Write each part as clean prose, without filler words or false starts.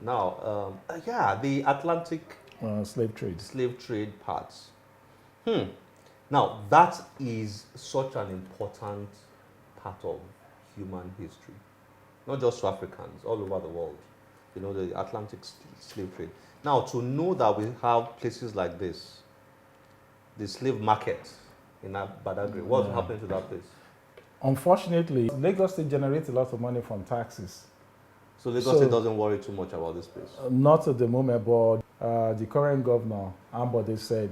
Now, yeah, the Atlantic Slave trade. slave trade parts. Now, that is such an important part of human history, not just to Africans, all over the world. You know, the Atlantic slave trade. Now, to know that we have places like this, the slave market in Badagry, what's happening to that place? Unfortunately, Lagos State generates a lot of money from taxes. So Lagos State doesn't worry too much about this place. Not at the moment, but the current governor, Ambode, said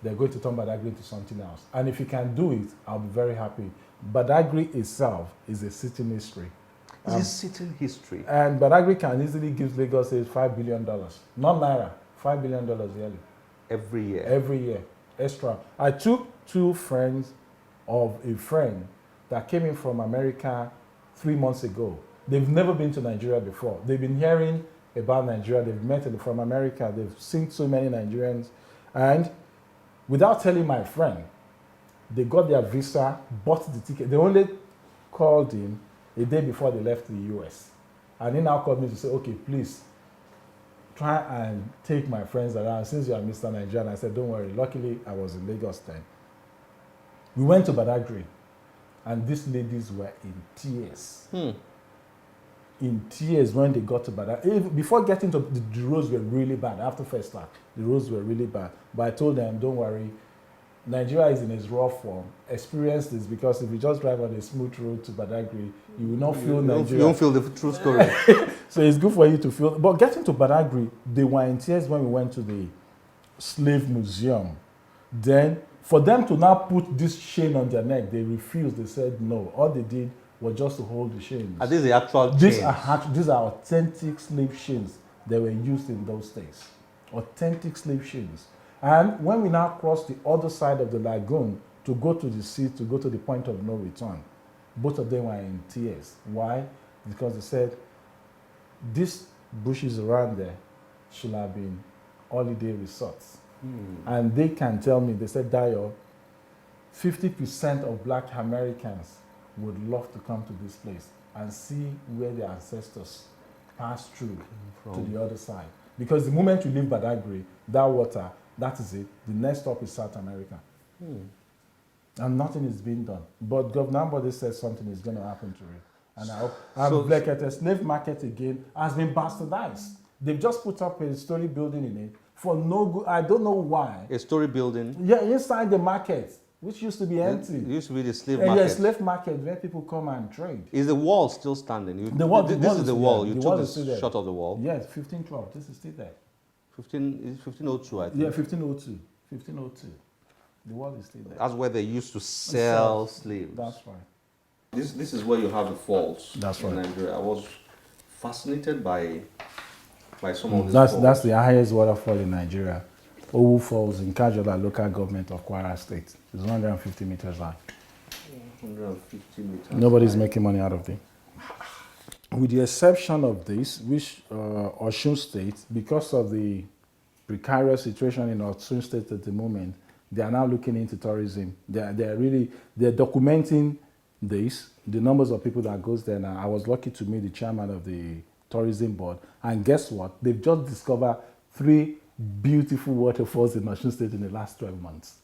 they're going to turn Badagry into something else. And if he can do it, I'll be very happy. Badagry itself is a sitting history. It's a sitting history. And Badagry can easily give Lagos State $5 billion. Not Naira, $5 billion yearly. Every year. Every year. Extra. I took 2 friends of a friend that came in from America 3 months ago. They've never been to Nigeria before. They've been hearing about Nigeria. They've met from America. They've seen so many Nigerians. And without telling my friend, they got their visa, bought the ticket. They only called him a day before they left the US. And he now called me to say, okay, please, try and take my friends around since you are Mr. Nigeria. I said, don't worry. Luckily, I was in Lagos then. We went to Badagry, and these ladies were in tears. In tears when they got to Badagry. Before getting to the roads were really bad. After first start, the roads were really bad. But I told them, don't worry. Nigeria is in its raw form. Experience this, because if you just drive on a smooth road to Badagry, you will not feel Nigeria. You don't feel the true story. So it's good for you to feel. But getting to Badagry, they were in tears when we went to the slave museum. Then, for them to now put this chain on their neck, they refused. They said no. All they did was just to hold the chains. Are these the actual chains? These are authentic slave chains that were used in those days. Authentic slave chains. And when we now cross the other side of the lagoon to go to the sea, to go to the point of no return, both of them were in tears. Why? Because they said, these bushes around there should have been holiday resorts. And they can tell me, they said, Dayo, 50% of black Americans would love to come to this place and see where their ancestors passed through to the other side. Because the moment you leave Badagry, that water, that is it. The next stop is South America. And nothing is being done. But Governor Ambode says something is going to happen to it. And I hope, like at the slave market again has been bastardized. They've just put up a story building in it for no good. I don't know why. A story building? Yeah, inside the market, which used to be empty. It used to be the slave market. Yeah, slave market where people come and trade. Is the wall still standing? The wall, this is the wall. You took this shot of the wall? Yes, 1512. This is still there. 1502, I think. Yeah, 1502. 1502. The wall is still there. That's where they used to sell slaves. That's right. This is where you have the falls. That's in right. Nigeria. I was fascinated by some of these falls. That's the highest waterfall in Nigeria. Owu Falls in Kajola, local government of Kwara State. It's 150 meters high. 150 meters. Nobody's making money out of it. With the exception of this, which Osun State, because of the precarious situation in Osun State at the moment, they are now looking into tourism. They're documenting this, the numbers of people that goes there now. I was lucky to meet the chairman of the tourism board, and guess what? They've just discovered 3 beautiful waterfalls in Osun State in the last 12 months.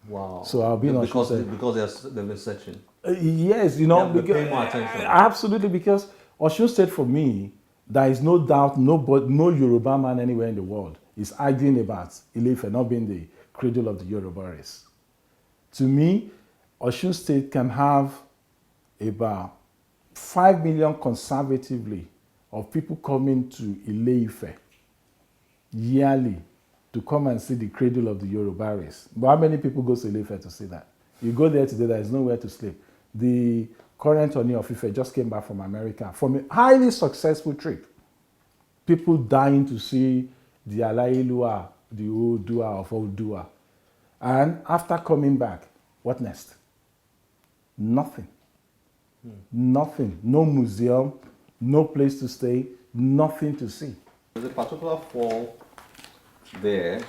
Wow. So I'll be because they've been searching. Yes, you know, because, pay more attention. Absolutely, because Osun State for me, there is no doubt no Yoruba man anywhere in the world is arguing about Ile-Ife not being the cradle of the Yoruba race. To me, Osun State can have about 5 million conservatively of people coming to Ile-Ife yearly to come and see the cradle of the Yoruba race. But how many people go to Ile-Ife to see that? You go there today, there is nowhere to sleep. The current Oni of Ife just came back from America from a highly successful trip. People dying to see the Alailua, the Odua of Odua. And after coming back, what next? Nothing. Nothing. No museum, no place to stay, nothing to see. There's a particular fall there.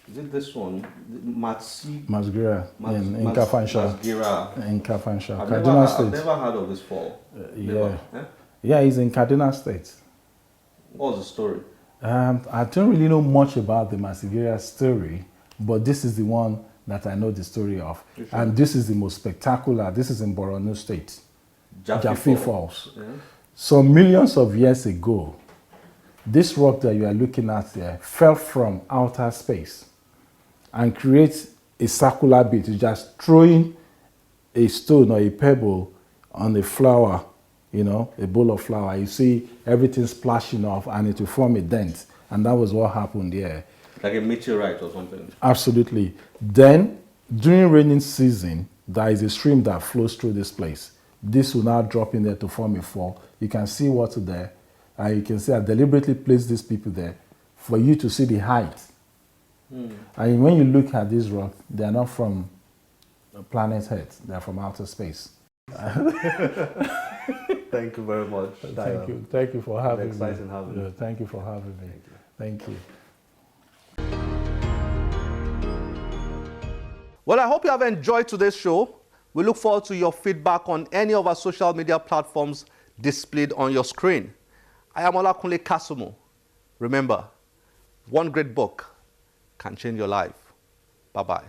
Is it this one? Masgira in Kafansha. Masgira. In Kafansha. I've never heard of this fall. Yeah, it's in Kaduna State. What's the story? I don't really know much about the Masigiria story, but this is the one that I know the story of. Sure. And this is the most spectacular. This is in Borno State, Jaffe Falls. Yeah. So millions of years ago, this rock that you are looking at there fell from outer space and creates a circular bit. It's just throwing a stone or a pebble on a flower, you know, a bowl of flour. You see everything splashing off and it will form a dent. And that was what happened there. Like a meteorite or something. Absolutely. Then, during raining season, there is a stream that flows through this place. This will now drop in there to form a fall. You can see water there. And you can see I deliberately placed these people there for you to see the height. And when you look at this rock, they are not from planet Earth. They are from outer space. Thank you very much. Thank you. Thank you for having me. Exciting having you. Thank you for having me. Thank you. Well, I hope you have enjoyed today's show. We look forward to your feedback on any of our social media platforms displayed on your screen. I am Olakunle Kasumu. Remember, one great book can change your life. Bye-bye.